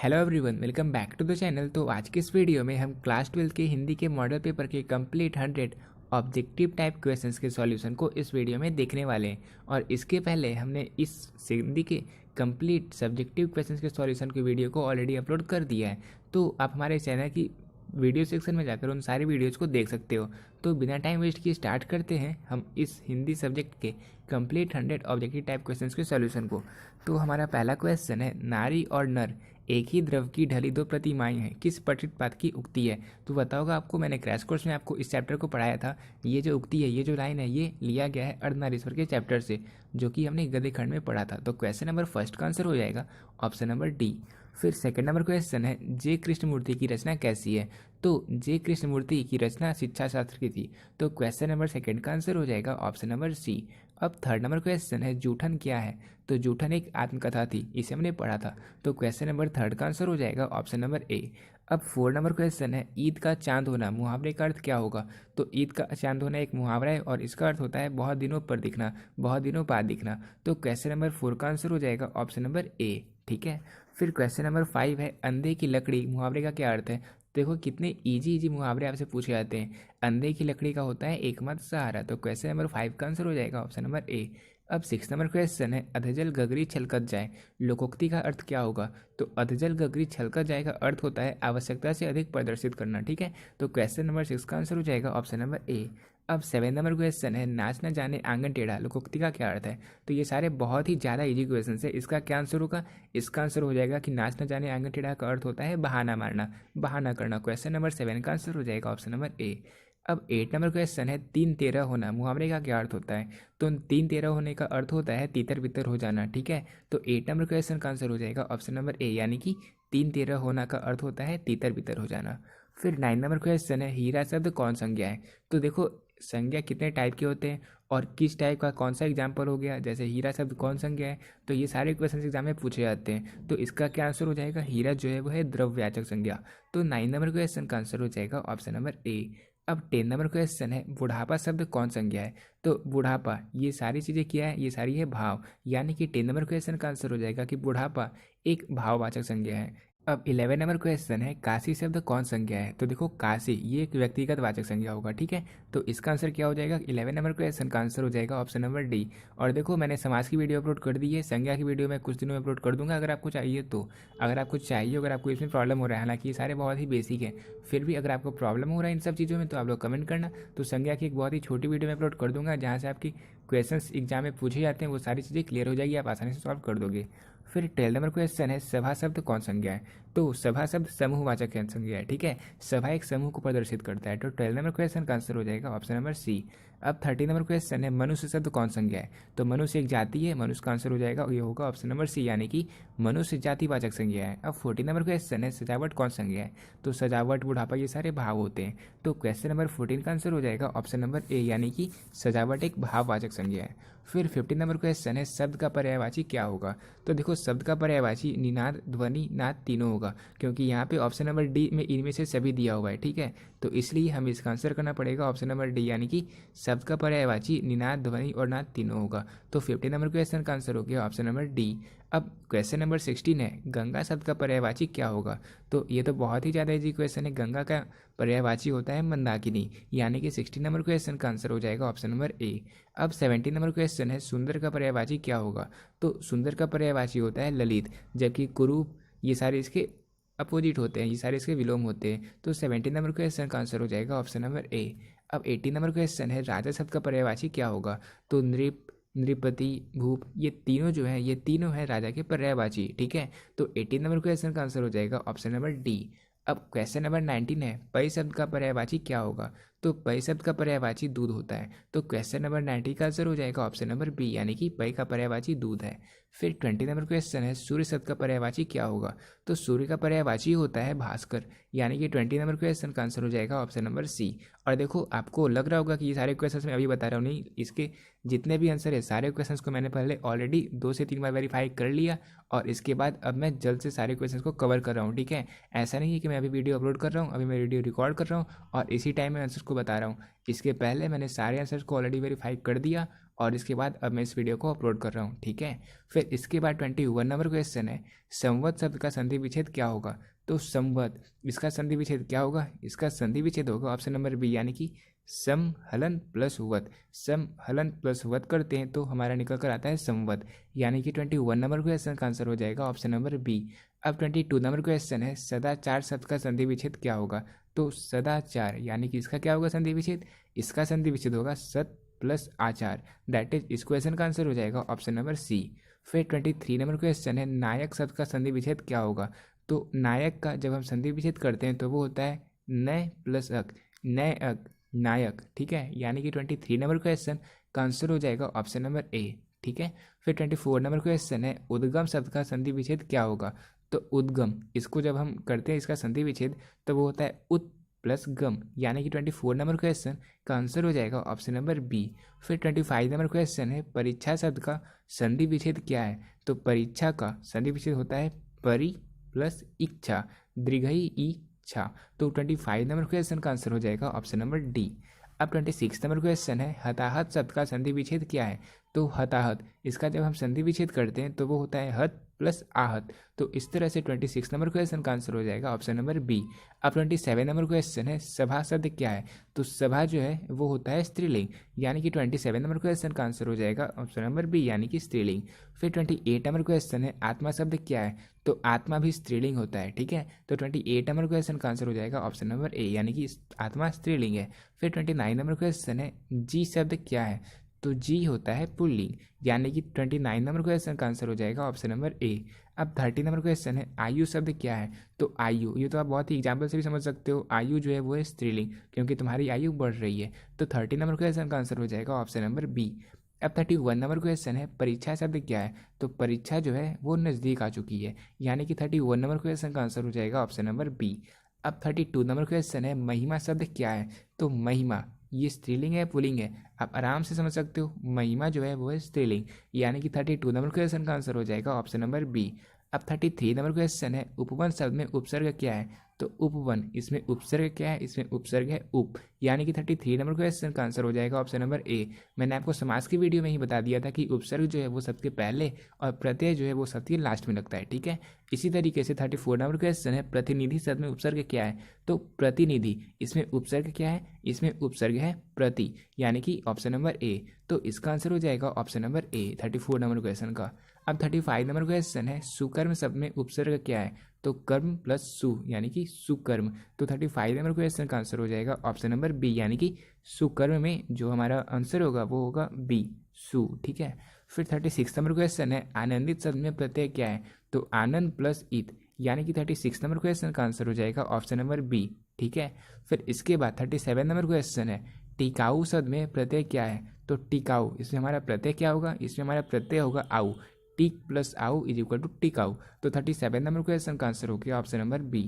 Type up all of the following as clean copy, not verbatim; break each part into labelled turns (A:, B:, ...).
A: Hello everyone, welcome back to the channel. तो आज के इस वीडियो में हम क्लास 12 के हिंदी के मॉडल पेपर के कंप्लीट 100 ऑब्जेक्टिव टाइप क्वेश्चंस के सॉल्यूशन को इस वीडियो में देखने वाले हैं। और इसके पहले हमने इस हिंदी के कंप्लीट सब्जेक्टिव क्वेश्चंस के सॉल्यूशन की वीडियो को ऑलरेडी अपलोड कर दिया है, तो आप हमारे चैनल की वीडियो सेक्शन में जाकर उन सारी वीडियोज़ को देख सकते हो। तो बिना टाइम वेस्ट किए स्टार्ट करते हैं हम इस हिंदी सब्जेक्ट के कंप्लीट 100 ऑब्जेक्टिव टाइप क्वेश्चंस के सॉल्यूशन को। तो हमारा पहला क्वेश्चन है, नारी और नर एक ही द्रव की ढली दो प्रतिमाएं हैं, किस प्रतिपाद की उक्ति है। तो बताओगा आपको, मैंने क्रैश कोर्स में आपको इस चैप्टर को पढ़ाया था। ये जो उक्ति है, ये जो लाइन है, ये लिया गया है अर्धनारीश्वर के चैप्टर से, जो कि हमने गद्य खंड में पढ़ा था। तो क्वेश्चन नंबर फर्स्ट का आंसर हो जाएगा ऑप्शन नंबर डी। फिर सेकंड नंबर क्वेश्चन है, जे कृष्णमूर्ति की रचना कैसी है। तो जे कृष्णमूर्ति की रचना शिक्षा शास्त्र की थी। तो क्वेश्चन नंबर सेकंड का आंसर हो जाएगा ऑप्शन नंबर सी। अब थर्ड नंबर क्वेश्चन है, जूठन क्या है। तो जूठन एक आत्मकथा थी, इसे हमने पढ़ा था। तो क्वेश्चन नंबर थर्ड का आंसर हो जाएगा ऑप्शन नंबर ए। अब फोर्थ नंबर क्वेश्चन है, ईद का चांद होना मुहावरे का अर्थ क्या होगा। तो ईद का चांद होना एक मुहावरा है और इसका अर्थ होता है बहुत दिनों पर दिखना, बहुत दिनों बाद दिखना। तो क्वेश्चन नंबर 4 का आंसर हो जाएगा ऑप्शन नंबर ए। ठीक है। फिर क्वेश्चन नंबर 5 है, अंधे की लकड़ी मुहावरे का क्या अर्थ है। देखो कितने इजी मुहावरे आपसे पूछे जाते हैं। अंधे की लकड़ी का होता है एकमात्र सहारा। तो क्वेश्चन नंबर 5 का आंसर हो जाएगा ऑप्शन नंबर ए। अब 6 नंबर क्वेश्चन है, अधजल गगरी छलकत जाए लोकोक्ति का अर्थ क्या होगा। तो अधजल गगरी छलकत जाए का अर्थ होता है आवश्यकता से अधिक प्रदर्शित करना। ठीक है। तो क्वेश्चन नंबर 6 का आंसर हो जाएगा ऑप्शन नंबर ए। अब 7 नंबर क्वेश्चन है, नाच न जाने आंगन टेढ़ा लोकोक्ति का क्या अर्थ है। तो ये सारे बहुत ही ज़्यादा इजी क्वेश्चन है। इसका क्या आंसर होगा, इसका आंसर हो जाएगा कि नाच न जाने आंगन टेढ़ा का अर्थ होता है बहाना मारना, बहाना करना। क्वेश्चन नंबर 7 का आंसर हो जाएगा ऑप्शन नंबर ए। अब 8 नंबर क्वेश्चन है, तीन तेरह होना मुहावरे का क्या अर्थ होता है। तो तीन तेरह होने का अर्थ होता है तितर बितर हो जाना। ठीक है। तो 8 नंबर क्वेश्चन का आंसर हो जाएगा ऑप्शन नंबर ए, यानी कि तीन तेरह होना का अर्थ होता है तितर बितर हो जाना। फिर 9 नंबर क्वेश्चन है, हीरा शब्द कौन संज्ञा है। तो देखो संज्ञा कितने टाइप के होते हैं और किस टाइप का कौन सा एग्जाम्पल हो गया। जैसे हीरा शब्द कौन संज्ञा है, तो ये सारे क्वेश्चन एग्जाम में पूछे जाते हैं। तो इसका क्या आंसर हो जाएगा, हीरा जो है वो है द्रव्यवाचक संज्ञा। तो 9 नंबर क्वेश्चन का आंसर हो जाएगा ऑप्शन नंबर ए। अब 10 नंबर क्वेश्चन है, बुढ़ापा शब्द कौन संज्ञा है। तो बुढ़ापा, ये सारी चीज़ें क्या है, ये सारी है भाव, यानी कि 10 नंबर क्वेश्चन का आंसर हो जाएगा कि बुढ़ापा एक भाववाचक संज्ञा है। अब 11 नंबर क्वेश्चन है, काशी शब्द कौन संज्ञा है। तो देखो काशी ये एक व्यक्तिगत वाचक संज्ञा होगा। ठीक है। तो इसका आंसर क्या हो जाएगा, 11 नंबर क्वेश्चन का आंसर हो जाएगा ऑप्शन नंबर डी। और देखो मैंने समाज की वीडियो अपलोड कर दी है, संज्ञा की वीडियो मैं कुछ दिनों में अपलोड कर दूंगा अगर आपको चाहिए तो। अगर आपको चाहिए, अगर आपको इसमें प्रॉब्लम हो रहा है, हालांकि ये सारे बहुत ही बेसिक है, फिर भी अगर आपको प्रॉब्लम हो रहा है इन सब चीज़ों में तो आप लोग कमेंट करना। तो संज्ञा की एक बहुत ही छोटी वीडियो में अपलोड कर दूंगा, जहाँ से आपकी क्वेश्चंस एग्जाम में पूछे जाते हैं वो सारी चीज़ें क्लियर हो जाएगी, आप आसानी से सॉल्व कर दोगे। फिर 12 नंबर क्वेश्चन है, सभा शब्द कौन संज्ञा है। तो सभा शब्द समूहवाचक संज्ञा है। ठीक है। सभा एक समूह को प्रदर्शित करता है। तो 12 नंबर क्वेश्चन का आंसर हो जाएगा ऑप्शन नंबर सी। अब 13 नंबर क्वेश्चन है, मनुष्य शब्द कौन संज्ञा है। तो मनुष्य एक जाति है, मनुष्य का आंसर हो जाएगा, ये होगा ऑप्शन नंबर सी, यानी कि मनुष्य जातिवाचक संज्ञा है। अब 14 नंबर क्वेश्चन है, सजावट कौन संज्ञा है। तो सजावट, बुढ़ापा, ये सारे भाव होते हैं। तो क्वेश्चन नंबर 14 का आंसर हो जाएगा ऑप्शन नंबर ए, यानी कि सजावट एक भाववाचक संज्ञा है। फिर 15 नंबर क्वेश्चन है, शब्द का पर्यायवाची क्या होगा। तो देखो शब्द का पर्यायवाची निनाद, ध्वनि, नाद तीनों होगा, क्योंकि यहाँ पे ऑप्शन नंबर डी में इनमें से सभी दिया हुआ है। ठीक है। तो इसलिए हमें इसका आंसर करना पड़ेगा ऑप्शन नंबर डी, यानी कि शब्द का पर्यायवाची निनाद, ध्वनि और नाद तीनों होगा। तो 15 नंबर क्वेश्चन का आंसर हो गया ऑप्शन नंबर डी। अब क्वेश्चन नंबर 16 है, गंगा शब्द का पर्यायवाची क्या होगा। तो ये तो बहुत ही ज़्यादा इजी क्वेश्चन है। गंगा का पर्यायवाची होता है मंदाकिनी, यानी कि 16 नंबर क्वेश्चन का आंसर हो जाएगा ऑप्शन नंबर ए। अब 17 नंबर क्वेश्चन है, सुंदर का पर्यायवाची क्या होगा। तो सुंदर का पर्यायवाची होता है ललित, जबकि कुरूप, ये सारे इसके अपोजिट होते हैं, ये सारे इसके विलोम होते हैं। तो 17 नंबर क्वेश्चन का आंसर हो जाएगा ऑप्शन नंबर ए। अब 18 नंबर क्वेश्चन है, राजा शब्द का पर्यायवाची क्या होगा। तो नृप, नृपति, भूप, ये तीनों जो है, ये तीनों है राजा के पर्यायवाची। ठीक है। तो 18 नंबर क्वेश्चन का आंसर हो जाएगा ऑप्शन नंबर डी। अब क्वेश्चन नंबर 19 है, पै शब्द का पर्यायवाची क्या होगा। तो पै शब्द का पर्यायवाची दूध होता है। तो क्वेश्चन नंबर 90 का आंसर हो जाएगा ऑप्शन नंबर बी, यानी कि पै का पर्यायवाची दूध है। फिर 20 नंबर क्वेश्चन है, सूर्य शब्द का पर्यायवाची क्या होगा। तो सूर्य का पर्यायवाची होता है भास्कर, यानी कि 20 नंबर क्वेश्चन का आंसर हो जाएगा ऑप्शन नंबर सी। और देखो आपको लग रहा होगा कि ये सारे क्वेश्चंस मैं अभी बता रहा हूँ, नहीं, इसके जितने भी आंसर है सारे क्वेश्चंस को मैंने पहले ऑलरेडी 2 से 3 बार वेरीफाई कर लिया, और इसके बाद अब मैं जल्द से सारे क्वेश्चंस को कवर कर रहा हूँ। ठीक है। ऐसा नहीं है कि मैं अभी वीडियो अपलोड कर रहा हूँ, अभी मैं वीडियो रिकॉर्ड कर रहा हूँ और इसी टाइम में आंसर को बता रहा हूँ। इसके पहले मैंने सारे आंसर्स को ऑलरेडी वेरीफाई कर दिया और इसके बाद अब मैं इस वीडियो को अपलोड कर रहा हूँ, ठीक है। फिर इसके बाद 21 नंबर क्वेश्चन है, संवत शब्द का संधि विच्छेद क्या होगा। तो संवत, इसका संधि विच्छेद क्या होगा, इसका संधि विच्छेद होगा ऑप्शन नंबर बी, यानी कि सम हलन प्लस वत। सम हलन प्लस वत करते हैं तो हमारा निकल कर आता है संवत, यानी कि 21 नंबर क्वेश्चन का आंसर हो जाएगा ऑप्शन नंबर बी। अब 22 नंबर क्वेश्चन है, सदाचार शब्द का संधि विच्छेद क्या होगा। तो सदाचार यानी कि इसका क्या होगा संधि विच्छेद, इसका संधि विच्छेद होगा सत प्लस आचार, दैट इज इस क्वेश्चन का आंसर हो जाएगा ऑप्शन नंबर सी। फिर 23 नंबर क्वेश्चन है, नायक शब्द का संधि विच्छेद क्या होगा। तो नायक का जब हम संधि विच्छेद करते हैं तो वो होता है नय प्लस अक, नय अक नायक, ठीक है। यानी कि 23 नंबर क्वेश्चन का आंसर हो जाएगा ऑप्शन नंबर ए, ठीक है। फिर 24 नंबर क्वेश्चन है, उद्गम शब्द का संधि विच्छेद क्या होगा। तो उद्गम, इसको जब हम करते हैं इसका संधि विच्छेद तो वो होता है उत प्लस गम, यानी कि 24 नंबर क्वेश्चन का आंसर हो जाएगा ऑप्शन नंबर बी। फिर 25 नंबर क्वेश्चन है, परीक्षा शब्द का संधि विच्छेद क्या है। तो परीक्षा का संधि विच्छेद होता है परि प्लस इच्छा, दीर्घई इच्छा। तो 25 नंबर क्वेश्चन का आंसर हो जाएगा ऑप्शन नंबर डी। अब 26 नंबर क्वेश्चन है, हताहत शब्द का संधि विच्छेद क्या है। तो हताहत, इसका जब हम संधि विच्छेद करते हैं तो वो होता है हत प्लस आहत। तो इस तरह से 26 नंबर क्वेश्चन का आंसर हो जाएगा ऑप्शन नंबर बी। अब 27 नंबर क्वेश्चन है, सभा शब्द क्या है। तो सभा जो है वो होता है स्त्रीलिंग, यानी कि 27 नंबर क्वेश्चन का आंसर हो जाएगा ऑप्शन नंबर बी, यानी कि स्त्रीलिंग। फिर 28 नंबर क्वेश्चन है, आत्मा शब्द क्या है। तो आत्मा भी स्त्रीलिंग होता है, ठीक है। तो 28 नंबर क्वेश्चन का आंसर हो जाएगा ऑप्शन नंबर ए, यानी कि आत्मा स्त्रीलिंग है। फिर 29 नंबर क्वेश्चन है, जी शब्द क्या है। तो जी होता है पुल्लिंग, यानी कि 29 नंबर क्वेश्चन का आंसर हो जाएगा ऑप्शन नंबर ए। अब 30 नंबर क्वेश्चन है, आयु शब्द क्या है। तो आयु, ये तो आप बहुत ही एग्जाम्पल से भी समझ सकते हो, आयु जो है वो है स्त्रीलिंग, क्योंकि तुम्हारी आयु बढ़ रही है। तो 30 नंबर क्वेश्चन का आंसर हो जाएगा ऑप्शन नंबर बी। अब 31 नंबर क्वेश्चन है, परीक्षा शब्द क्या है। तो परीक्षा जो है वो नज़दीक आ चुकी है, यानी कि 31 नंबर क्वेश्चन का आंसर हो जाएगा ऑप्शन नंबर बी। अब 32 नंबर क्वेश्चन है, महिमा शब्द क्या है। तो महिमा, ये स्त्रीलिंग है पुल्लिंग है, आप आराम से समझ सकते हो। महिमा जो है वो है स्त्रीलिंग, यानी कि 32 नंबर क्वेश्चन का आंसर हो जाएगा ऑप्शन नंबर बी। अब 33 नंबर क्वेश्चन है, उपवन शब्द में उपसर्ग क्या है। तो उपवन, इसमें उपसर्ग क्या है, इसमें उपसर्ग है उप, यानी कि 33 नंबर क्वेश्चन का आंसर हो जाएगा ऑप्शन नंबर ए। मैंने आपको समास की वीडियो में ही बता दिया था कि उपसर्ग जो है वो सबके पहले और प्रत्यय जो है वो सबके लास्ट में लगता है, ठीक है। इसी तरीके से 34 नंबर क्वेश्चन है, प्रतिनिधि शब्द में उपसर्ग क्या है। तो प्रतिनिधि, इसमें उपसर्ग क्या है, इसमें उपसर्ग है प्रति, यानी कि ऑप्शन नंबर ए। तो इसका आंसर हो जाएगा option number A 34 number question का। अब 35 नंबर क्वेश्चन है, सुकर्म शब्द में उपसर्ग क्या है। तो कर्म प्लस सु, यानी कि सुकर्म। तो 35 नंबर क्वेश्चन का आंसर हो जाएगा ऑप्शन नंबर बी, यानी कि सुकर्म में जो हमारा आंसर होगा वो होगा बी, सु, ठीक है। फिर 36 नंबर क्वेश्चन है, आनंदित शब्द में प्रत्यय क्या है। तो आनंद प्लस इत, यानी कि 36 नंबर क्वेश्चन का आंसर हो जाएगा ऑप्शन नंबर बी, ठीक है। फिर इसके बाद 37 नंबर क्वेश्चन है, टिकाऊ शब्द में प्रत्यय क्या है। तो टिकाऊ, इसमें हमारा प्रत्यय क्या होगा, इसमें हमारा प्रत्यय होगा आऊ, टिक प्लस आऊ इज इक्वल टू टिकाऊ। तो 37 नंबर क्वेश्चन का आंसर हो गया ऑप्शन नंबर बी।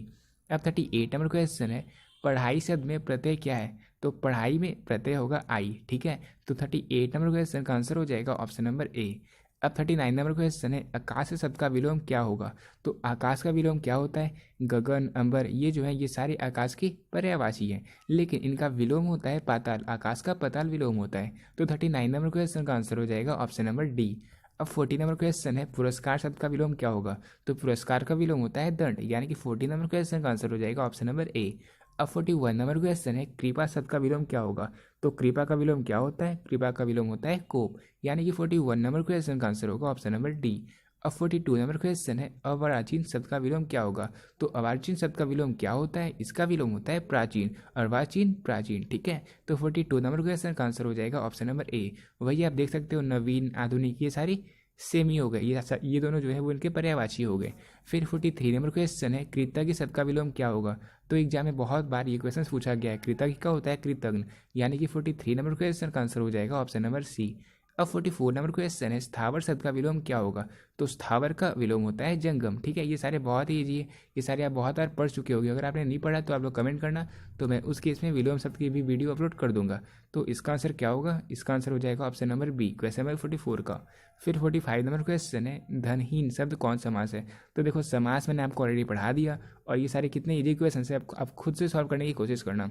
A: अब 38 नंबर क्वेश्चन है, पढ़ाई शब्द में प्रत्यय क्या है। तो पढ़ाई में प्रत्यय होगा आई, ठीक है। तो 38 नंबर क्वेश्चन का आंसर हो जाएगा ऑप्शन नंबर ए। अब 39 नंबर क्वेश्चन है, आकाश शब्द का विलोम क्या होगा। तो आकाश का विलोम क्या होता है, गगन अंबर, ये जो है ये सारे आकाश की पर्यायवाची हैं, लेकिन इनका विलोम होता है पाताल, आकाश का पाताल विलोम होता है। तो 39 नंबर क्वेश्चन का आंसर हो जाएगा ऑप्शन नंबर डी। अब 40 नंबर क्वेश्चन है, पुरस्कार शब्द का विलोम क्या होगा। तो पुरस्कार का विलोम होता है दंड, यानी कि 40 नंबर क्वेश्चन का आंसर हो जाएगा ऑप्शन नंबर ए। अब 41 नंबर क्वेश्चन है, कृपा शब्द का विलोम क्या होगा। तो कृपा का विलोम क्या होता है, कृपा का विलोम होता है कोप, यानी कि 41 नंबर क्वेश्चन का आंसर होगा ऑप्शन नंबर डी। अब 42 नंबर क्वेश्चन है, अर्वाचीन शब्द का विलोम क्या होगा। तो अर्वाचीन शब्द का विलोम क्या होता है, इसका विलोम होता है प्राचीन, अर्वाचीन प्राचीन, ठीक है। तो 42 नंबर क्वेश्चन का आंसर हो जाएगा ऑप्शन नंबर ए। वही आप देख सकते हो, नवीन आधुनिक ये सारी सेम ही हो गए, ये दोनों जो है वो इनके पर्यायवाची हो गए। फिर 43 नंबर क्वेश्चन है, कृतज्ञ शब्द का विलोम क्या होगा। तो एग्जाम में बहुत बार ये क्वेश्चन पूछा गया है, कृतज्ञ का होता है कृतज्ञ, यानी कि 43 नंबर क्वेश्चन का आंसर हो जाएगा ऑप्शन नंबर सी। अब 44 नंबर क्वेश्चन है, स्थावर शब्द का विलोम क्या होगा। तो स्थावर का विलोम होता है जंगम, ठीक है। ये सारे बहुत ही ईजी है, ये सारे आप बहुत बार पढ़ चुके होंगे। अगर आपने नहीं पढ़ा तो आप लोग कमेंट करना, तो मैं उस केस में विलोम शब्द की भी वीडियो अपलोड कर दूंगा। तो इसका आंसर क्या होगा, इसका आंसर हो जाएगा option number B, question number 44 का। फिर 45 नंबर क्वेश्चन है, धनहीन शब्द कौन समास है। तो देखो समास मैंने आपको ऑलरेडी पढ़ा दिया, और ये सारे कितने ईजी क्वेश्चन है, आप खुद से सॉल्व करने की कोशिश करना।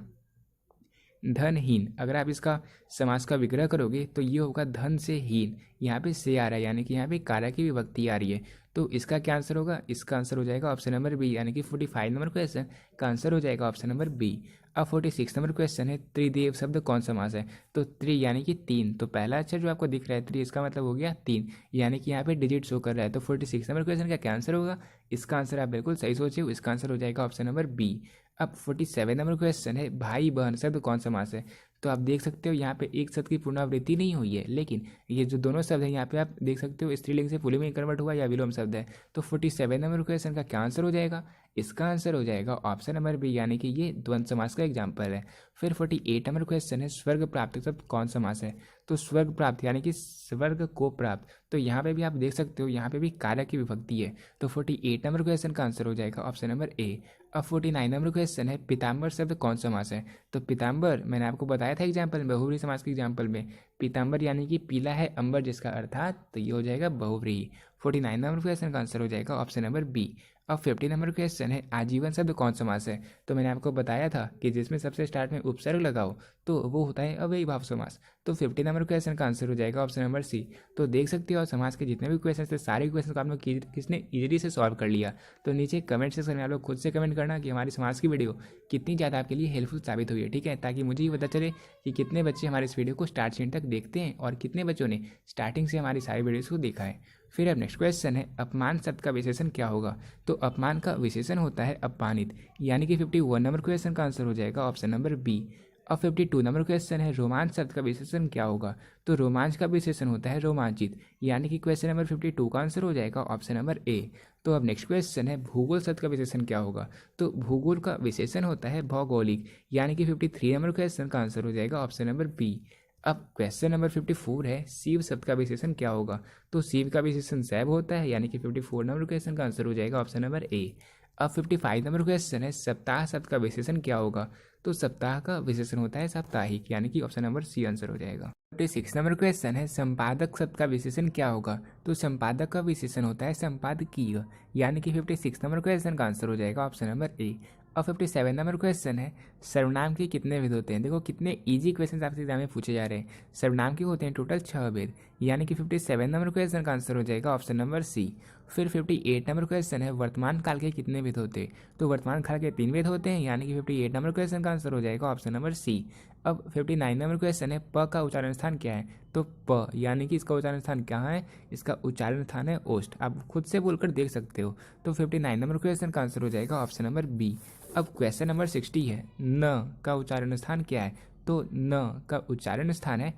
A: धनहीन। अगर आप इसका समास का विग्रह करोगे तो ये होगा धन से हीन। यहाँ पे से आ रहा है यानी कि यहाँ पे कारक की विभक्ति आ रही है। तो इसका क्या आंसर होगा? इसका आंसर हो जाएगा ऑप्शन नंबर बी, यानी कि 45 नंबर क्वेश्चन का आंसर हो जाएगा ऑप्शन नंबर बी। अब 46 नंबर क्वेश्चन है, त्रिदेव शब्द कौन समास है? तो त्रि यानी कि तीन, तो पहला अक्षर जो आपको दिख रहा है त्रि, इसका मतलब हो गया तीन, यानी कि यहाँ पे डिजिट शो कर रहा है। तो 46 नंबर क्वेश्चन का क्या आंसर होगा? इसका आंसर आप बिल्कुल सही सोचे, इसका आंसर हो जाएगा ऑप्शन नंबर बी। अब 47 नंबर क्वेश्चन है, भाई बहन शब्द कौन समास है? तो आप देख सकते हो यहाँ पे एक शब्द की पुनरावृत्ति नहीं हुई है, लेकिन ये जो दोनों शब्द हैं यहाँ पे आप देख सकते हो स्त्रीलिंग से पुल्लिंग में कन्वर्ट हुआ या विलोम शब्द है। तो 47 नंबर क्वेश्चन का क्या आंसर हो जाएगा? इसका आंसर हो जाएगा ऑप्शन नंबर बी, यानी कि ये द्वंद्व समास का एग्जाम्पल है। फिर 48 नंबर क्वेश्चन है, स्वर्ग प्राप्त शब्द कौन समास है? तो स्वर्ग प्राप्त यानी कि स्वर्ग को प्राप्त, तो यहाँ पे भी आप देख सकते हो यहाँ पे भी कारक की विभक्ति है। तो 48 नंबर क्वेश्चन का आंसर हो जाएगा ऑप्शन नंबर ए। अब 49 नंबर क्वेश्चन है, पीताम्बर शब्द कौन समास है? तो पीताम्बर मैंने आपको बताया था एग्जाम्पल में, बहुव्रीहि समास के एग्जाम्पल में, पीताम्बर यानी कि पीला है अंबर जिसका अर्थात, तो ये हो जाएगा बहुव्रीहि। 49 नंबर क्वेश्चन का आंसर हो जाएगा ऑप्शन नंबर बी। अब 50 नंबर क्वेश्चन है, आजीवन शब्द कौन समास है? तो मैंने आपको बताया था कि जिसमें सबसे स्टार्ट में उपसर्ग लगाओ तो वो होता है अव्ययी भाव समास। तो 50 नंबर क्वेश्चन का आंसर हो जाएगा ऑप्शन नंबर सी। तो देख सकते हो समास के जितने भी क्वेश्चन थे सारे क्वेश्चन को आप लोग किसने इजीली से सॉल्व कर लिया। तो नीचे कमेंट सेक्शन में आप लोग खुद से कमेंट करना कि हमारी समास की वीडियो कितनी ज़्यादा आपके लिए हेल्पफुल साबित हुई है, ठीक है, ताकि मुझे ये पता चले कि कितने बच्चे हमारे इस वीडियो को स्टार्ट से एंड तक देखते हैं और कितने बच्चों ने स्टार्टिंग से हमारी सारी वीडियोज़ को देखा है। फिर अब नेक्स्ट क्वेश्चन है, अपमान शब्द का विशेषण क्या होगा? तो अपमान का विशेषण होता है अपमानित, यानी कि 51 नंबर क्वेश्चन का आंसर हो जाएगा ऑप्शन नंबर बी। अब 52 नंबर क्वेश्चन है, रोमांच शब्द का विशेषण क्या होगा? तो रोमांच का विशेषण होता है रोमांचित, यानी कि क्वेश्चन नंबर 52 का आंसर हो जाएगा ऑप्शन नंबर ए। तो अब नेक्स्ट क्वेश्चन है, भूगोल शब्द का विशेषण क्या होगा? तो भूगोल का विशेषण होता है भौगोलिक, यानी कि 53 नंबर क्वेश्चन का आंसर हो जाएगा ऑप्शन नंबर बी। अब क्वेश्चन नंबर 54 है, शिव शब्द का विशेषण क्या होगा? तो शिव का विशेषण शैव होता है, यानी कि 54 नंबर क्वेश्चन का आंसर हो जाएगा ऑप्शन नंबर ए। अब 55 नंबर क्वेश्चन है, सप्ताह शब्द का विशेषण क्या होगा? तो सप्ताह का विशेषण होता है साप्ताहिक, यानी कि ऑप्शन नंबर सी आंसर हो जाएगा। 56 नंबर क्वेश्चन है, संपादक शब्द का विशेषण क्या होगा? तो संपादक का विशेषण होता है संपादकीय, यानी कि 56 नंबर क्वेश्चन का आंसर हो जाएगा ऑप्शन नंबर ए। और 57 नंबर क्वेश्चन है, सर्वनाम के कितने भेद होते हैं? देखो कितने इजी क्वेश्चन आपसे एग्जाम में पूछे जा रहे हैं। सर्वनाम के होते हैं टोटल 6 भेद, यानी कि 57 नंबर क्वेश्चन का आंसर हो जाएगा ऑप्शन नंबर सी। फिर 58 नंबर क्वेश्चन है, वर्तमान काल के कितने भेद होते हैं? तो वर्तमान काल के 3 भेद होते हैं, यानी कि 58 नंबर क्वेश्चन का आंसर हो जाएगा ऑप्शन नंबर सी। अब 59 नंबर क्वेश्चन है, प का उच्चारण स्थान क्या है? तो प यानी कि इसका उच्चारण स्थान कहाँ है? इसका उच्चारण स्थान है ओष्ठ, आप खुद से बोलकर देख सकते हो। तो 59 नंबर क्वेश्चन का आंसर हो जाएगा ऑप्शन नंबर बी। अब क्वेश्चन नंबर 60 है, न का उच्चारण स्थान क्या है? तो न का उच्चारण स्थान है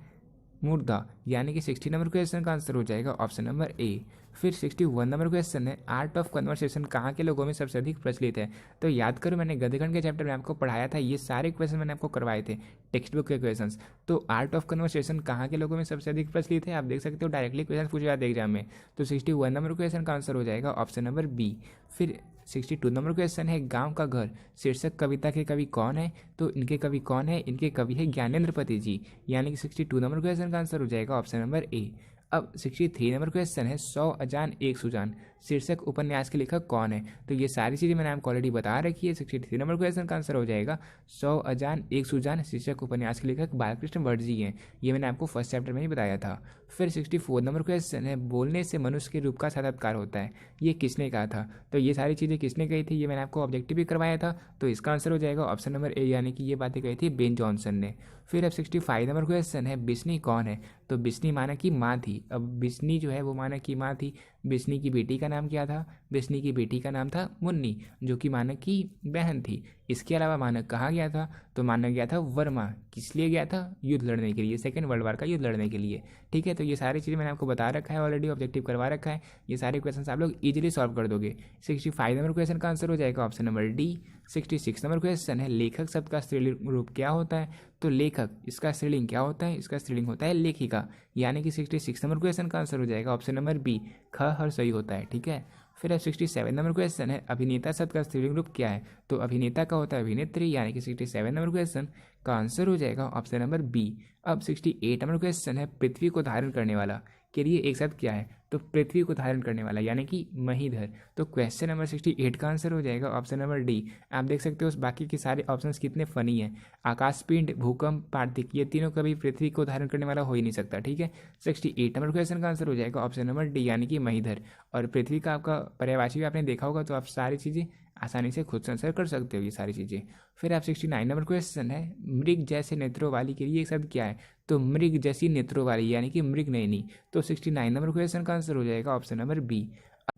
A: मूर्धा, यानी कि 60 नंबर क्वेश्चन का आंसर हो जाएगा ऑप्शन नंबर ए। फिर 61 नंबर क्वेश्चन है, आर्ट ऑफ कन्वर्सेशन कहाँ के लोगों में सबसे अधिक प्रचलित है? तो याद करो मैंने गद्यखंड के चैप्टर में आपको पढ़ाया था, ये सारे क्वेश्चन मैंने आपको करवाए थे टेक्स्ट बुक के क्वेश्चंस। तो आर्ट ऑफ कन्वर्सेशन कहाँ के लोगों में सबसे अधिक प्रचलित है? आप देख सकते हो डायरेक्टली क्वेश्चन पूछे जाते हैं एग्जाम में। तो 61 नंबर क्वेश्चन का आंसर हो जाएगा ऑप्शन नंबर बी। फिर 62 नंबर क्वेश्चन है, गांव का घर शीर्षक कविता के कवि कौन है? तो इनके कवि कौन है? इनके कवि है ज्ञानेंद्रपति जी, यानी कि 62 नंबर क्वेश्चन का आंसर हो जाएगा ऑप्शन नंबर ए। अब 63 नंबर क्वेश्चन है, 100 अजान एक सुजान शीर्षक उपन्यास के लेखक कौन है? तो ये सारी चीज़ें मैंने आपको ऑलरेडी बता रखी है। 63 नंबर क्वेश्चन का आंसर हो जाएगा 100 अजान एक सुजान शीर्षक उपन्यास के लेखक बालकृष्ण भट्ट जी हैं, ये मैंने आपको फर्स्ट चैप्टर में ही बताया था। फिर 64 नंबर क्वेश्चन है, बोलने से मनुष्य के रूप का साक्षात्कार होता है, ये किसने कहा था? तो ये सारी चीज़ें किसने कही थी, ये मैंने आपको ऑब्जेक्टिव भी करवाया था। तो इसका आंसर हो जाएगा ऑप्शन नंबर ए, यानी कि ये बातें कही थी बेन जॉनसन ने। फिर अब 65 नंबर क्वेश्चन है, बिस्नी कौन है? तो बिस्नी माना की माँ थी। अब बिस्नी जो है वो माना की माँ थी। बिस्नी की बेटी का नाम क्या था? बिस्नी की बेटी का नाम था मुन्नी, जो कि मानक की बहन थी। इसके अलावा मानक कहाँ गया था? तो मानक गया था वर्मा। किस लिए गया था? युद्ध लड़ने के लिए, सेकेंड वर्ल्ड वार का युद्ध लड़ने के लिए, ठीक है। तो ये सारी चीज़ें मैंने आपको बता रखा है ऑलरेडी, ऑब्जेक्टिव करवा रखा है। ये सारे क्वेश्चन आप लोग इजीली सॉल्व कर दोगे। 65 नंबर क्वेश्चन का आंसर हो जाएगा option number D. 66 number question है, लेखक शब्द का स्त्रीलिंग रूप क्या होता है? तो लेखक, इसका स्त्रीलिंग क्या होता है? इसका स्त्रीलिंग होता है लेखिका, यानी कि 66 नंबर क्वेश्चन का आंसर हो जाएगा ऑप्शन नंबर बी, ख हर सही होता है, ठीक है। फिर अब 67 नंबर क्वेश्चन है, अभिनेता शब्द का स्त्रीलिंग रूप क्या है? तो अभिनेता का होता है अभिनेत्री, यानी कि 67 नंबर क्वेश्चन का आंसर हो जाएगा ऑप्शन नंबर बी। अब 68 नंबर क्वेश्चन है, पृथ्वी को धारण करने वाला के लिए एक शब्द क्या है? तो पृथ्वी को धारण करने वाला यानी कि महीधर। तो क्वेश्चन नंबर 68 का आंसर हो जाएगा ऑप्शन नंबर डी। आप देख सकते हो बाकी के सारे ऑप्शंस कितने फनी हैं। आकाशपिंड, भूकंप, पार्थिक, ये तीनों कभी पृथ्वी को धारण करने वाला हो ही नहीं सकता। ठीक है, 68 नंबर क्वेश्चन का आंसर हो जाएगा ऑप्शन नंबर डी यानी कि महीधर। और पृथ्वी का आपका पर्यायवाची भी आपने देखा होगा, तो आप सारी चीज़ें आसानी से खुद से आंसर कर सकते हो ये सारी चीज़ें। फिर आप 69 नंबर क्वेश्चन है, मृग जैसे नेत्रों वाली के लिए एक शब्द क्या है? तो मृग जैसी नेत्रों वाली यानी कि मृग नयनी। तो 69 नंबर क्वेश्चन का आंसर हो जाएगा ऑप्शन नंबर बी।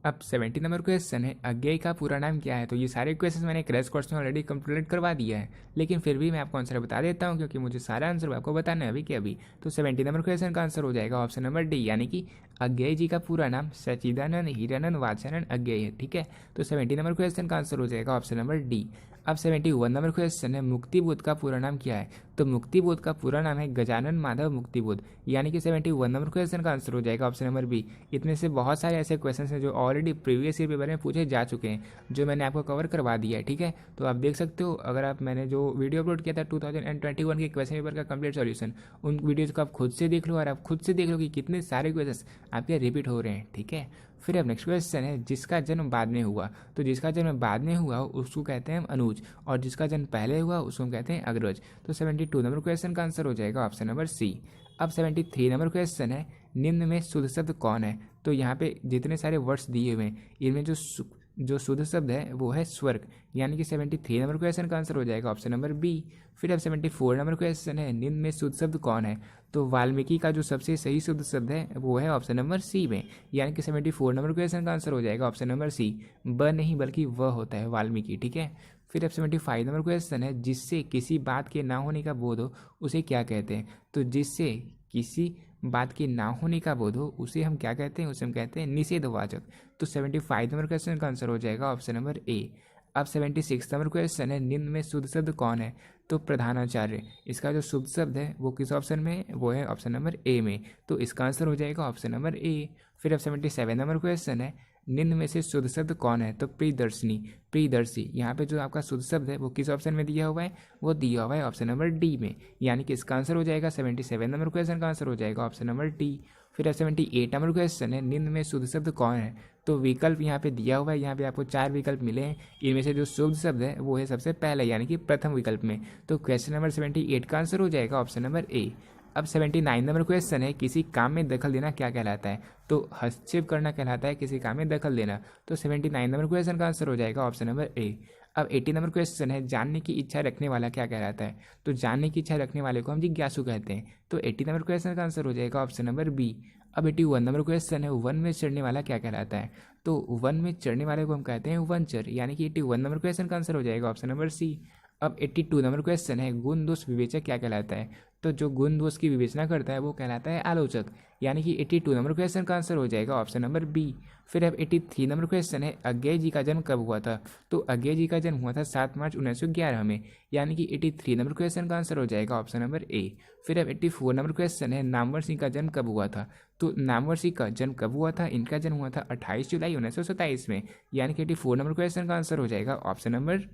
A: अब 70 नंबर क्वेश्चन है, अज्ञेय का पूरा नाम क्या है? तो ये सारे क्वेश्चन मैंने क्रैश कोर्स में ऑलरेडी कंप्लीट करवा दिया है, लेकिन फिर भी मैं आपको आंसर बता देता हूँ क्योंकि मुझे सारा आंसर आपको बताना है अभी के अभी। तो 70 नंबर क्वेश्चन का आंसर हो जाएगा ऑप्शन नंबर डी यानी कि अज्ञेय जी का पूरा नाम सच्चिदानंद हीरानंद वात्स्यानंद अज्ञेय है। ठीक है, तो 70 नंबर क्वेश्चन का आंसर हो जाएगा ऑप्शन नंबर डी। अब 71 नंबर क्वेश्चन है, मुक्तिबोध का पूरा नाम क्या है? तो मुक्तिबोध का पूरा नाम है गजानन माधव मुक्तिबोध यानी कि 71 नंबर क्वेश्चन का आंसर हो जाएगा ऑप्शन नंबर बी। इतने से बहुत सारे ऐसे क्वेश्चन हैं जो ऑलरेडी प्रीवियस ईयर पेपर में पूछे जा चुके हैं, जो मैंने आपको कवर करवा दिया है। ठीक है, तो आप देख सकते हो, अगर आप मैंने जो वीडियो अपलोड किया था 2021 के क्वेश्चन पेपर का कंप्लीट सॉल्यूशन, उन वीडियोज़ को आप खुद से देख लो और आप खुद से देख लो कि कितने सारे क्वेश्चन आपके रिपीट हो रहे हैं। ठीक है, फिर अब नेक्स्ट क्वेश्चन है, जिसका जन्म बाद में हुआ। तो जिसका जन्म बाद में हुआ उसको कहते हैं अनुज, और जिसका जन्म पहले हुआ उसको कहते हैं अग्रज। तो 72 नंबर क्वेश्चन का आंसर हो जाएगा ऑप्शन नंबर सी। अब 73 नंबर क्वेश्चन है, निम्न में शुद्ध शब्द कौन है? तो यहाँ पे जितने सारे वर्ड्स दिए हुए हैं इनमें जो शुद्ध शब्द है वो है स्वर्ग यानी कि 73 नंबर क्वेश्चन का आंसर हो जाएगा ऑप्शन नंबर बी। फिर अब 74 नंबर क्वेश्चन है, निम्न में शुद्ध शब्द कौन है? तो वाल्मीकि का जो सबसे सही शुद्ध शब्द है वो है ऑप्शन नंबर सी में, यानी कि 74 नंबर क्वेश्चन का आंसर हो जाएगा ऑप्शन नंबर सी। ब नहीं बल्कि व होता है वाल्मीकि। ठीक है, फिर अब 75 नंबर क्वेश्चन है, जिससे किसी बात के ना होने का बोध हो उसे क्या कहते हैं? तो जिससे किसी बात के ना होने का बोध हो उसे हम क्या कहते हैं? उसे हम कहते हैं निषेधवाचक। तो 75 नंबर क्वेश्चन का आंसर हो जाएगा ऑप्शन नंबर ए। अब 76 नंबर क्वेश्चन है, निम्न में शुद्ध शब्द कौन है? तो प्रधानाचार्य। इसका जो शुद्ध शब्द है वो किस ऑप्शन में है? वो है ऑप्शन नंबर ए में, तो इसका आंसर हो जाएगा ऑप्शन नंबर ए। फिर अब 77 नंबर क्वेश्चन है, निम्न में से शुद्ध शब्द कौन है? तो प्रियदर्शनी, प्रियदर्शी। यहाँ पे जो आपका शुद्ध शब्द है वो किस ऑप्शन में दिया हुआ है? वो दिया हुआ है ऑप्शन नंबर डी में, यानी कि इसका आंसर हो जाएगा 77 नंबर क्वेश्चन का आंसर हो जाएगा ऑप्शन नंबर डी। फिर 78 नंबर क्वेश्चन है, निम्न में शुद्ध शब्द कौन है? तो विकल्प यहाँ पे दिया हुआ है, यहाँ पे आपको 4 विकल्प मिले हैं, इनमें से जो शुद्ध शब्द है वो है सबसे पहले यानी कि प्रथम विकल्प में। तो क्वेश्चन नंबर 78 का आंसर हो जाएगा ऑप्शन नंबर ए। अब 79 नंबर क्वेश्चन है, किसी काम में दखल देना क्या कहलाता है? तो हस्तक्षेप करना कहलाता है किसी काम में दखल देना। तो 79 नंबर क्वेश्चन का आंसर हो जाएगा ऑप्शन नंबर ए। अब 80 नंबर क्वेश्चन है, जानने की इच्छा रखने वाला क्या कहलाता है? तो जानने की इच्छा रखने वाले को हम जिज्ञासु कहते हैं। तो 80 नंबर क्वेश्चन का आंसर हो जाएगा ऑप्शन नंबर बी। अब 81 नंबर क्वेश्चन है, वन में चढ़ने वाला क्या कहलाता है? तो वन में चढ़ने वाले को हम कहते हैं वनचर, यानी कि 81 नंबर क्वेश्चन का आंसर हो जाएगा ऑप्शन नंबर सी। अब 82 नंबर क्वेश्चन है, गुण दोष विवेचक क्या कहलाता है? तो जो गुण दोष की विवेचना करता है वो कहलाता है आलोचक, यानी कि 82 नंबर क्वेश्चन का आंसर हो जाएगा ऑप्शन नंबर बी। फिर अब 83 नंबर क्वेश्चन है, अज्ञेय जी का जन्म कब हुआ था? तो अज्ञेय जी का जन्म हुआ था 7 मार्च 1911 में, यानी कि 83 नंबर क्वेश्चन का आंसर हो जाएगा ऑप्शन नंबर ए। फिर अब 84 नंबर क्वेश्चन है, नामवर सिंह का जन्म कब हुआ था? तो नामवर सिंह का जन्म कब हुआ था? इनका जन्म हुआ था 28 जुलाई 1927 में, यानी कि 84 नंबर क्वेश्चन का आंसर हो जाएगा ऑप्शन नंबर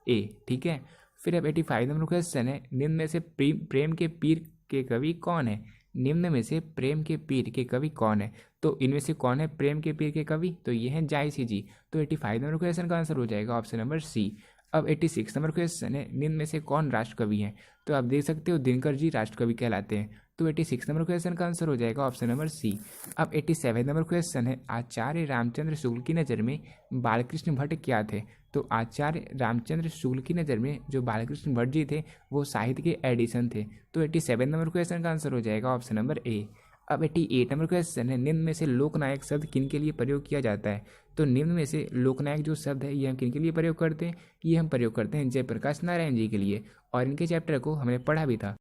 A: ए। ठीक है, फिर अब 85 नंबर क्वेश्चन है, निम्न में से प्रेम के पीर के कवि कौन है? निम्न में से प्रेम के पीर के कवि कौन है? तो इनमें से कौन है प्रेम के पीर के कवि? तो ये हैं जायसी जी। तो 85 नंबर क्वेश्चन का आंसर हो जाएगा ऑप्शन नंबर सी। अब 86 नंबर क्वेश्चन है, निम्न में से कौन राष्ट्रकवि हैं? तो आप देख सकते हो दिनकर जी राष्ट्रकवि कहलाते हैं। तो 86 नंबर क्वेश्चन का आंसर हो जाएगा ऑप्शन नंबर सी। अब 87 नंबर क्वेश्चन है, आचार्य रामचंद्र शुक्ल की नज़र में बालकृष्ण भट्ट क्या थे? तो आचार्य रामचंद्र शुक्ल की नज़र में जो बालकृष्ण भट्ट जी थे वो साहित्य के एडिशन थे। तो 87 नंबर क्वेश्चन का आंसर हो जाएगा ऑप्शन नंबर ए। अब 88 नंबर क्वेश्चन है, निम्न में से लोकनायक शब्द किन के लिए प्रयोग किया जाता है? तो निम्न में से लोकनायक जो शब्द है ये हम किन के लिए प्रयोग करते हैं? ये हम प्रयोग करते हैं जयप्रकाश नारायण जी के लिए, और इनके चैप्टर को हमने पढ़ा भी था।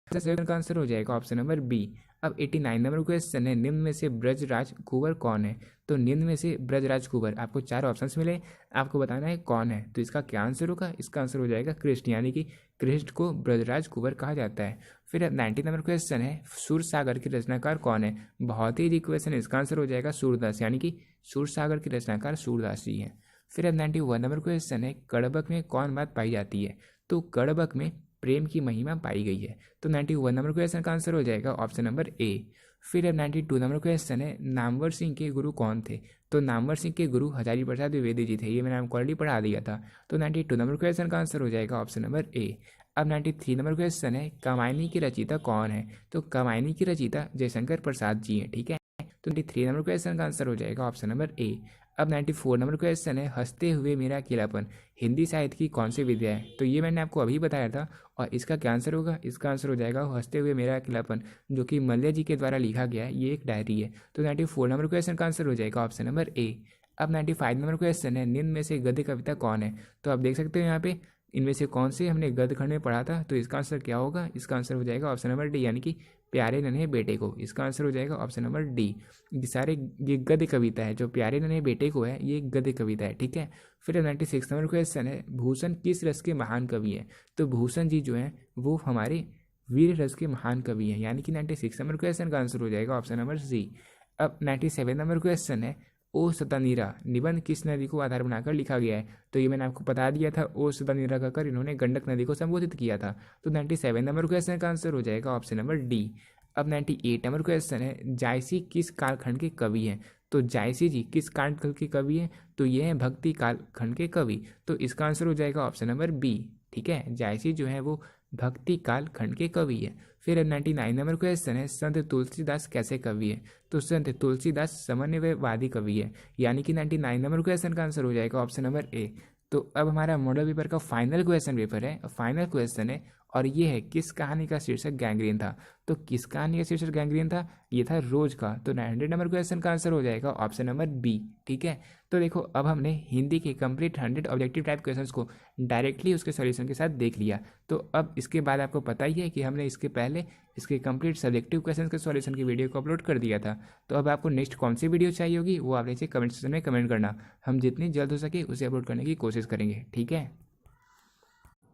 A: का आंसर हो जाएगा ऑप्शन नंबर बी। अब 89 नंबर क्वेश्चन है, निम्न में से ब्रजराज कुंवर कौन है? तो निम्न में से ब्रजराज कुंवर, आपको 4 ऑप्शंस मिले, आपको बताना है कौन है। तो इसका क्या आंसर होगा? इसका आंसर हो जाएगा कृष्ण, यानी कि कृष्ण को ब्रजराज कुंवर कहा जाता है। फिर 90 नंबर क्वेश्चन है, सूरसागर के रचनाकार कौन है? बहुत ही इजी क्वेश्चन है, इसका आंसर हो जाएगा सूरदास, यानी कि सूरसागर के रचनाकार सूरदास जी हैं। फिर 91 नंबर क्वेश्चन है, कड़बक में कौन बात पाई जाती है? तो कड़बक में प्रेम की महिमा पाई गई है। तो 91 नंबर क्वेश्चन का आंसर हो जाएगा ऑप्शन नंबर ए। फिर अब 92 नंबर क्वेश्चन है, नामवर सिंह के गुरु कौन थे? तो नामवर सिंह के गुरु हजारी प्रसाद द्विवेदी जी थे, ये मैंने आपको ऑलरेडी पढ़ा दिया था। तो 92 नंबर क्वेश्चन का आंसर हो जाएगा ऑप्शन नंबर ए। अब 93 नंबर क्वेश्चन है, कामायनी की रचयिता कौन है? तो कामायनी की रचयिता जयशंकर प्रसाद जी हैं, ठीक है। तो 93 नंबर क्वेश्चन का आंसर हो जाएगा ऑप्शन नंबर ए। अब 94 नंबर क्वेश्चन है, हंसते हुए मेरा अकेलापन हिंदी साहित्य की कौन सी विद्या है? तो ये मैंने आपको अभी बताया था, और इसका क्या आंसर होगा? इसका आंसर हो जाएगा हंसते हुए मेरा अकेलापन, जो कि मल्य जी के द्वारा लिखा गया है, ये एक डायरी है। तो 94 नंबर क्वेश्चन का आंसर हो जाएगा ऑप्शन नंबर ए। अब 95 नंबर क्वेश्चन है, निम्न में से गद्य कविता कौन है? तो आप देख सकते हो यहाँ पे इनमें से कौन से हमने गद्य खंड में पढ़ा था, तो इसका आंसर क्या होगा? इसका आंसर हो जाएगा ऑप्शन नंबर डी, यानी कि प्यारे नन्हे बेटे को। इसका आंसर हो जाएगा ऑप्शन नंबर डी। ये सारे ये गद्य कविता है, जो प्यारे नन्हे बेटे को है, ये गद्य कविता है, ठीक है। फिर 96 नंबर क्वेश्चन है, भूषण किस रस के महान कवि है? तो भूषण जी जो हैं वो हमारे वीर रस के महान कवि हैं, यानी कि 96 नंबर क्वेश्चन का आंसर हो जाएगा ऑप्शन नंबर सी। अब 97 नंबर क्वेश्चन है, ओ सतानीरा निबंध किस नदी को आधार बनाकर लिखा गया है? तो ये मैंने आपको बता दिया था, ओ सतानीरा कहकर इन्होंने गंडक नदी को संबोधित किया था। तो 97 नंबर क्वेश्चन का आंसर हो जाएगा ऑप्शन नंबर डी। अब 98 नंबर क्वेश्चन है, जायसी किस कालखंड के कवि हैं? तो जायसी जी किस कालखंड के कवि हैं? तो ये हैं भक्ति कालखंड के कवि। तो इसका आंसर हो जाएगा ऑप्शन नंबर बी, ठीक है। जायसी जो है वो भक्ति काल खंड के कवि है। फिर 99 नंबर क्वेश्चन है, संत तुलसीदास कैसे कवि है? तो संत तुलसीदास समन्वयवादी कवि है, यानी कि 99 नंबर क्वेश्चन का आंसर हो जाएगा ऑप्शन नंबर ए। तो अब हमारा मॉडल पेपर का फाइनल क्वेश्चन पेपर है, फाइनल क्वेश्चन है, और ये है किस कहानी का शीर्षक गैंग्रीन था? तो किस कहानी का शीर्षक गैंग्रीन था? ये था रोज का। तो 100 नंबर क्वेश्चन का आंसर हो जाएगा ऑप्शन नंबर बी, ठीक है। तो देखो अब हमने हिंदी के कंप्लीट 100 ऑब्जेक्टिव टाइप क्वेश्चंस को डायरेक्टली उसके सॉल्यूशन के साथ देख लिया। तो अब इसके बाद आपको पता ही है कि हमने इसके पहले इसके कंप्लीट सब्जेक्टिव क्वेश्चंस के सॉल्यूशन की वीडियो को अपलोड कर दिया था। तो अब आपको नेक्स्ट कौन सी वीडियो चाहिए होगी वो आप नीचे कमेंट सेक्शन में कमेंट करना, हम जितनी जल्द हो सके उसे अपलोड करने की कोशिश करेंगे, ठीक है।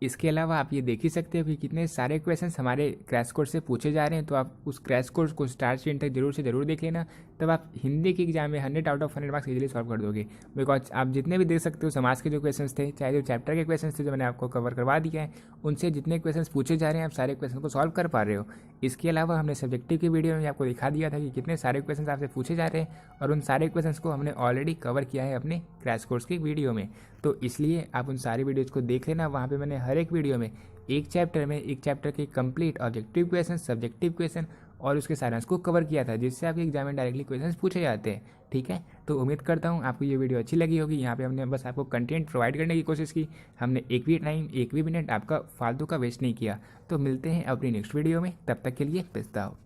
A: इसके अलावा आप ये देख ही सकते हो कि कितने सारे क्वेश्चंस हमारे क्रैश कोर्स से पूछे जा रहे हैं। तो आप उस क्रैश कोर्स को स्टार्ट से एंड तक जरूर से जरूर देख लेना, तब आप हिंदी के एग्जाम में 100 out of 100 marks easily solve कर दोगे। बिकॉज आप जितने भी देख सकते हो समाज के जो क्वेश्चंस थे, चाहे जो चैप्टर के क्वेश्चंस थे जो मैंने आपको कवर करवा दिया है, उनसे जितने क्वेश्चंस पूछे जा रहे हैं आप सारे क्वेश्चन को सॉल्व कर पा रहे हो। इसके अलावा हमने सब्जेक्टिव की वीडियो में आपको दिखा दिया था कि कितने सारे क्वेश्चंस आपसे पूछे जा रहे हैं, और उन सारे क्वेश्चंस को हमने ऑलरेडी कवर किया है अपने क्रैश कोर्स की वीडियो में। तो इसलिए आप उन सारी वीडियोज़ को देख लेना, वहाँ पे मैंने हर एक वीडियो में एक चैप्टर के complete objective question, subjective question और उसके साइंस को कवर किया था, जिससे आपके एग्जाम में डायरेक्टली क्वेश्चंस पूछे जाते हैं, ठीक है। तो उम्मीद करता हूँ आपको ये वीडियो अच्छी लगी होगी। यहाँ पे हमने बस आपको कंटेंट प्रोवाइड करने की कोशिश की, हमने एक भी टाइम एक भी मिनट आपका फालतू का वेस्ट नहीं किया। तो मिलते हैं अपनी नेक्स्ट वीडियो में, तब तक के लिए पिस्ता हो।